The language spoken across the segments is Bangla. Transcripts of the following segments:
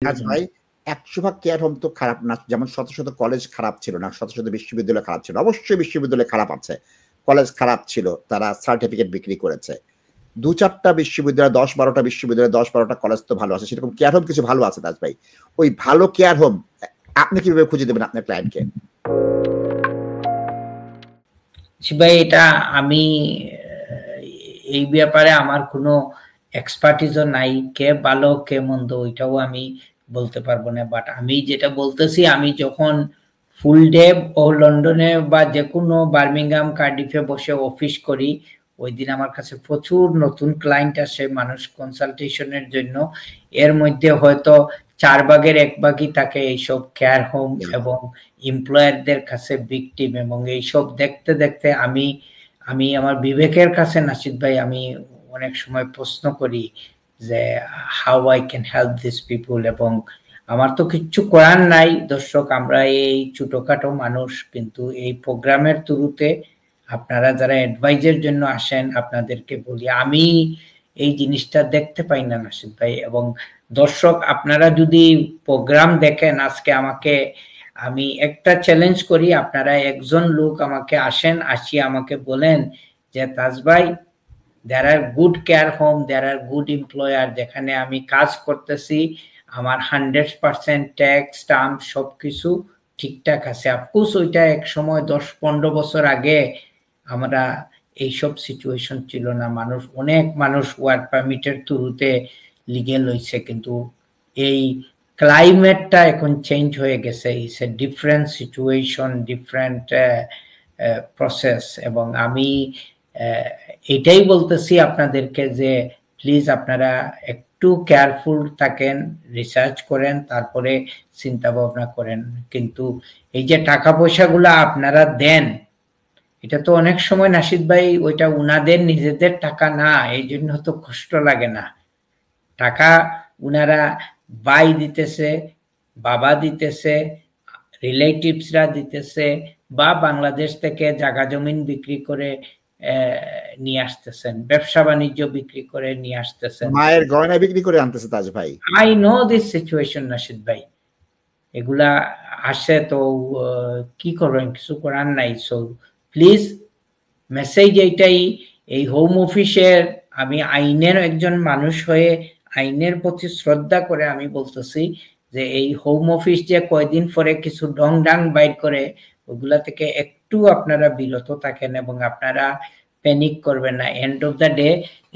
কাজ ভাই ১০০ ভাগ কেয়ার হোম তো খারাপ না। যেমন শত, শত কলেজ খারাপ ছিল না, শত, শত বিশ্ববিদ্যালয় খারাপ ছিল। অবশ্যই বিশ্ববিদ্যালয় খারাপ আছে। কলেজ খারাপ ছিল, তারা সার্টিফিকেট বিক্রি করেছে। ২-৪ টা বিশ্ববিদ্যালয়, ১০-১২ টা বিশ্ববিদ্যালয়, ১০-১২ টা কলেজ তো ভালো আছে। সেরকম কেয়ার হোম কিছু ভালো আছে তাজ ভাই। ওই ভালো কেয়ার হোম আপনি কিভাবে খুঁজে দেবেন আপনার ক্লায়েন্টকে? ভাই এটা আমি এই ব্যাপারে আমার কোনো এক্সপার্টিজও নাই, কে ভালো কে মন্দ ওইটাও আমি বলতে পারবো না। বাট আমি যেটা বলতেছি, আমি যখন ফুল ডে ও লন্ডনে বা যে কোনো বার্মিংহাম কার্ডিফে বসে অফিস করি, ওই দিন আমার কাছে প্রচুর নতুন ক্লায়েন্ট আসে মানুষ কনসালটেশনের জন্য। এর মধ্যে হয়তো 4 ভাগের 1 ভাগই থাকে এইসব কেয়ার হোম এবং এমপ্লয়ারদের কাছে ভিকটিম, এবং এইসব দেখতে দেখতে আমি আমার বিবেকের কাছে নাসিদ ভাই আমি অনেক সময় প্রশ্ন করি যে how I can help this people. এবং আমার তো কিচ্ছু করার নাই দর্শক, আমরা এই ছোটখাটো মানুষ, কিন্তু এই প্রোগ্রামের থ্রুতে আপনারা যারা অ্যাডভাইজের জন্য আসেন আপনাদেরকে বলি আমি এই জিনিসটা দেখতে পাই না নাসিদ ভাই। এবং দর্শক আপনারা যদি প্রোগ্রাম দেখেন, আজকে আমি একটা চ্যালেঞ্জ করি, আপনারা একজন লোক আমাকে আসিয়ে আমাকে বলেন যে তাজ ভাই there are good care home, there are good employer যেখানে আমি কাজ করতেছি, আমার 100% ট্যাক্স টার্ম সবকিছু ঠিকঠাক আছে। অফকোর্স ওইটা এক সময় 10-15 বছর আগে আমরা এইসব সিচুয়েশন ছিল না, অনেক মানুষ ওয়ার্ক পারমিটের থ্রুতে লিগেল হয়েছে, কিন্তু এই ক্লাইমেটটা এখন চেঞ্জ হয়ে গেছে। It's a different situation, different process. এবং আমি এটাই বলতেছি আপনাদেরকে যে প্লিজ আপনারা একটু কেয়ারফুল থাকেন, রিসার্চ করেন, তারপরে চিন্তা ভাবনা করেন। কিন্তু এই যে টাকা পয়সাগুলো আপনারা দেন, এটা তো অনেক সময় নাসিদ ভাই ওইটা উনাদের নিজেদের টাকা না, এই জন্য তো কষ্ট লাগে না। টাকা উনারা ভাই দিতেছে, বাবা দিতেছে, রিলেটিভসরা দিতেছে, বা বাংলাদেশ থেকে জায়গা জমিন বিক্রি করে নিয়ে আসতেছেন, ব্যবসা বাণিজ্য বিক্রি করে নিয়ে আসতেছেন, মায়ের গয়না বিক্রি করে আনতেছে তাজ ভাই। I know this situation Nasid ভাই, এগুলা আসে তো কি করবেন, কিছু করার নাই। সো প্লিজ মেসেজ এইটাই, এই হোম অফিসের, আমি আইনের একজন মানুষ হয়ে আইনের প্রতি শ্রদ্ধা করে আমি বলতেছি যে এই হোম অফিস যে কয়দিন পরে কিছু ডং ডাং বাইর করে, ওগুলা থেকে একটু আপনারা বিরত থাকেন এবং আপনারা প্যানিক করবেন না। এন্ড অফ দ্য ডে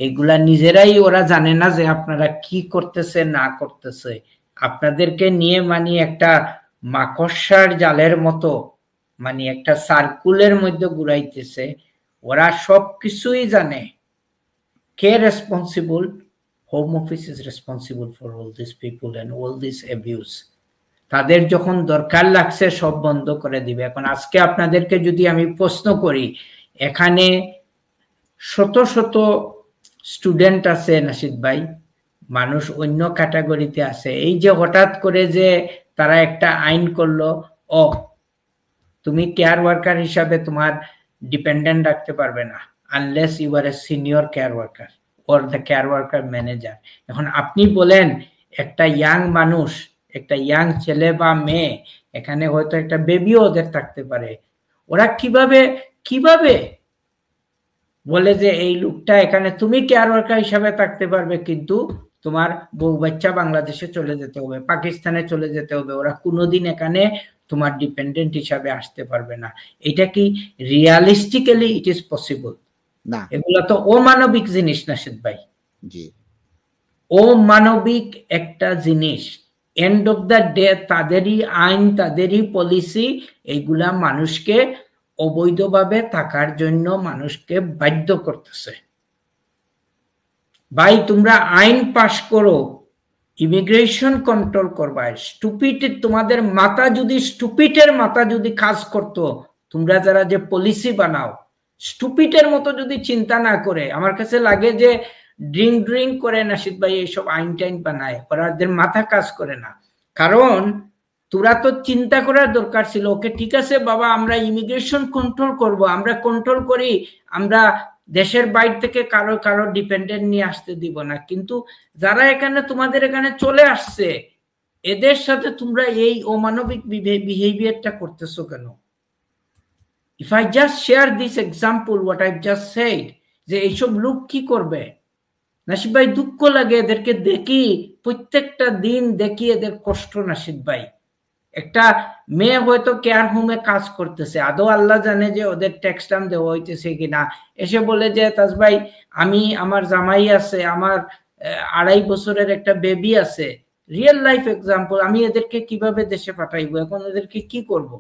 এগুলা নিজেরাই ওরা জানে না যে আপনারা কি করতেছে না করতেছে, আপনাদেরকে নিয়ে একটা মাকড়সার জালের মতো একটা সার্কুলের মধ্যে ঘুরাইতেছে। ওরা সব কিছুই জানে। কে responsible? Home Office is responsible for all this people and all this abuse. তাদের যখন দরকার লাগছে সব বন্ধ করে দিবে। এখন আজকে আপনাদেরকে যদি আমি প্রশ্ন করি, এখানে শত শত স্টুডেন্ট আছে নাসিদ ভাই, মানুষ অন্য ক্যাটাগরিতে আছে, এই যে হঠাৎ করে যে তারা একটা আইন করলো, ও তুমি কেয়ার ওয়ার্কার হিসাবে তোমার ডিপেন্ডেন্ট রাখতে পারবে না unless you are a senior care worker or the care worker manager. এখন আপনি বলেন একটা ইয়াং মানুষ, একটা ইয়াং ছেলে বা মেয়ে, এখানে হয়তো একটা বেবিও ওদের থাকতে পারে, ওরা কিভাবে বলে যে এই লোকটা এখানে তুমি কেয়ার ওয়ার্কার হিসাবে থাকতে পারবে, কিন্তু তোমার বউ বাচ্চা বাংলাদেশে চলে যেতে হবে, পাকিস্তানে চলে যেতে হবে, ওরা কোনোদিন এখানে তোমার ডিপেন্ডেন্ট হিসাবে আসতে পারবে না। এটা কি রিয়ালিস্টিক্যালি ইট ইজ পসিবল? না, এগুলা তো অমানবিক জিনিস নাসিদ ভাই, জি অমানবিক একটা জিনিস। এন্ড অফ দ্য ডে তাদেরই আইন, তাদেরই পলিসি এইগুলা মানুষকে অবৈধভাবে থাকার জন্য মানুষকে বাধ্য করতেছে। ভাই তোমরা আইন পাশ করো, ইমিগ্রেশন কন্ট্রোল করবা, স্টুপিড, তোমাদের মাথা যদি স্টুপিটের মাথা যদি কাজ করতো, তোমরা যারা যে পলিসি বানাও স্টুপিটের মতো যদি চিন্তা না করে, আমার কাছে লাগে যে ড্রিঙ্ক করে নাসিদ ভাই এইসব আইন টাইন বানায়, ওদের মাথা কাজ করে না। কারণ তোরা তো চিন্তা করার দরকার ছিল, ওকে ঠিক আছে বাবা আমরা ইমিগ্রেশন কন্ট্রোল করব, আমরা কন্ট্রোল করি, আমরা দেশের বাইরে থেকে কারো ডিপেন্ডেন্ট নিয়ে আসতে দিব না, কিন্তু যারা এখানে তোমাদের এখানে চলে আসছে এদের সাথে তোমরা এই অমানবিক বিহেভিয়ারটা করতেছো কেন? If I just share this example what I just shed, যে এইসব লোক কি করবে? নাসিব ভাই দুঃখ লাগে এদেরকে দেখি, প্রত্যেকটা দিন দেখি এদের কষ্ট। নাসিব ভাই, একটা মেয়ে হয়তো কেয়ার হোমে কাজ করতেছে, আদৌ আল্লাহ জানে যে ওদের ট্যাক্স টাইম দেওয়া হইতেছে কিনা, এসে বলে যে তাজ ভাই আমি, আমার জামাই আছে, আমার 2.5 বছরের একটা বেবি আছে, রিয়েল লাইফ এক্সাম্পল, আমি এদেরকে কিভাবে দেশে পাঠাইবো? এখন এদেরকে কি করব?